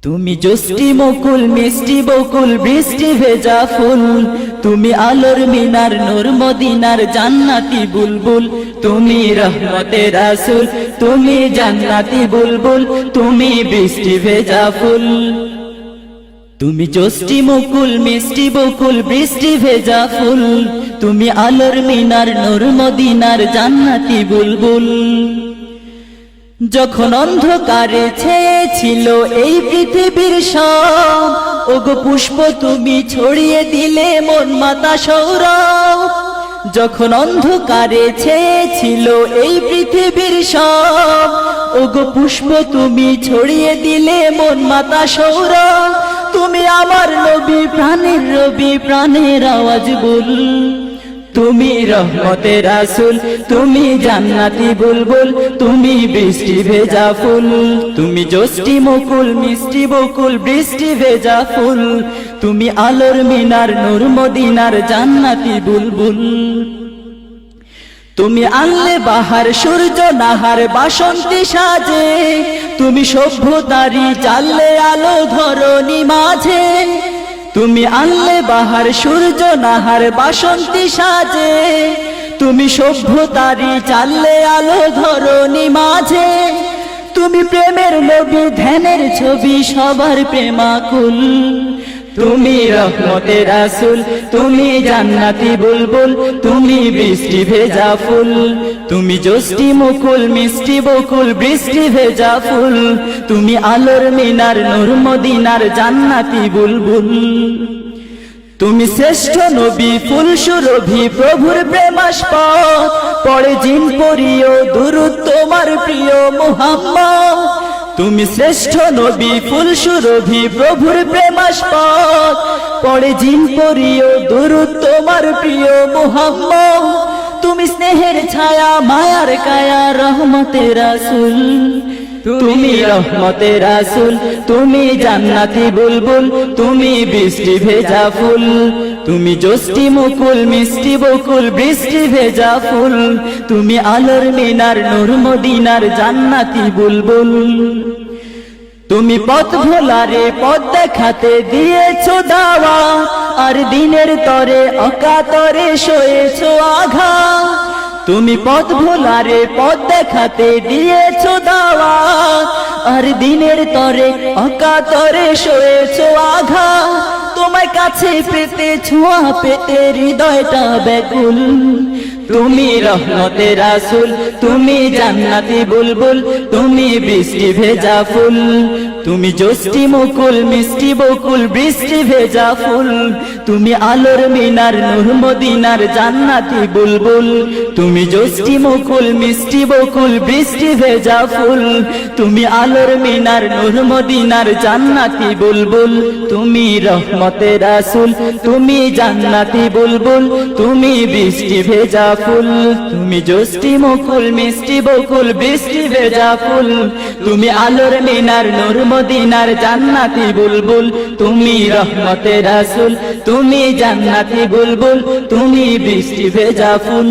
তুমি জষ্টি মুকুল মিষ্টি বকুল বৃষ্টি ভেজা ফুল, তুমি আলোর মিনার নূর মদিনার জান্নাতি বুলবুল, তুমি রহমতের রাসূল, তুমি জান্নাতি বুলবুল, তুমি বৃষ্টি ভেজা ফুল। তুমি জষ্টি মুকুল মিষ্টি বকুল বৃষ্টি ভেজা ফুল, তুমি আলোর মিনার নূর মদিনার জান্নাতি বুলবুল। যখন অন্ধকারে ছেয়েছিল এই পৃথিবীর সব, ওগো পুষ্প তুমি ছড়িয়ে দিলে মন মাতা সৌরভ। যখন অন্ধকারে ছেয়েছিল এই পৃথিবীর সব, ওগো পুষ্প তুমি ছড়িয়ে দিলে মন মাতা সৌরভ। তুমি আমার নবী প্রাণের রবি প্রাণের আওয়াজ বল, তুমি রহমতের রাসূল, তুমি জান্নাতি বুলবুল, তুমি বৃষ্টি ভেজা ফুল। তুমি জষ্টি মুকুল মিষ্টি বকুল বৃষ্টি ভেজা ফুল, তুমি আলোর মিনার নূর মদিনার জান্নাতি বুলবুল। তুমি আনলে বাহার সূর্য নাহার বাসন্তী সাজে, তুমি সভ্যতারি চাললে আলো ধরণী মাঝে। তুমি আনলে বাহার সূর্য নাহার বাসন্তী সাজে, তুমি সভ্যতারি চাললে আলো ধরণী মাঝে। তুমি প্রেমের নবী ধ্যানের ছবি সবার প্রেমাকুল, তুমি রহমতের রাসূল, তুমি জান্নাতি বুলবুল, তুমি বৃষ্টি ভেজা ফুল। তুমি জষ্টি মুকুল মিষ্টি বকুল বৃষ্টি ভেজা ফুল, তুমি আলোর মিনার নূর মদিনার জান্নাতি বুলবুল। তুমি শ্রেষ্ঠ নবী ফুল সুরভি প্রভুর প্রেমাস্পদ, পড়ে জিন পড়িও দুরূদ তোমার প্রিয় মুহাম্মদ। তুমি শ্রেষ্ঠ নবী ফুল সুরভি প্রভুর প্রেমাস্পদ, পড়ে জিন পড়িও দুরূদ তোমার প্রিয় মুহাম্মদ। তুমি স্নেহের ছায়া মায়ার কায়া রহমতের রাসূল, তুমি রহমতের রাসূল, তুমি জান্নাতি বুলবুল, তুমি বৃষ্টি ভেজা ফুল। তুমি জষ্টি মুকুল মিষ্টি বকুল বৃষ্টি ভেজা ফুল, তুমি আলোর মিনার নূর মদিনার জান্নাতি বুলবুল। তুমি পথ ভোলারে পথ দেখাতে দিয়েছো দাওয়া, আর দিনের তরে অকাতরে সয়েছো আঘাত। তুমি পথ ভোলারে পথ দেখাতে দিয়েছো দাওয়া, আর দিনের তরে অকাতরে সয়েছো আঘাত। তোমায় কাছে পেতে ছোঁয়া পেতে হৃদয়টা ব্যাকুল, তুমি রহমতের রাসূল, তুমি জান্নাতি বুলবুল, তুমি বৃষ্টি ভেজা ফুল। তুমি জষ্টি মুকুল মিষ্টি বকুল বৃষ্টি ভেজা ফুল, তুমি আলোর মিনার নূর মদিনার জান্নাতি বুলবুল। তুমি জষ্টি মুকুল মিষ্টি বকুল বৃষ্টি ভেজা ফুল, তুমি আলোর মিনার নূর মদিনার জান্নাতি বুলবুল। তুমি রহমতের রাসূল, তুমি জান্নাতি বুলবুল, তুমি বৃষ্টি ভেজা ফুল। তুমি জষ্টি মুকুল মিষ্টি বকুল বৃষ্টি ভেজা ফুল, তুমি আলোর মিনার নূর মদিনার জান্নাতি বুলবুল। তুমি রহমতের রাসূল, তুমি জান্নাতি বুলবুল, তুমি বৃষ্টি ভেজা ফুল।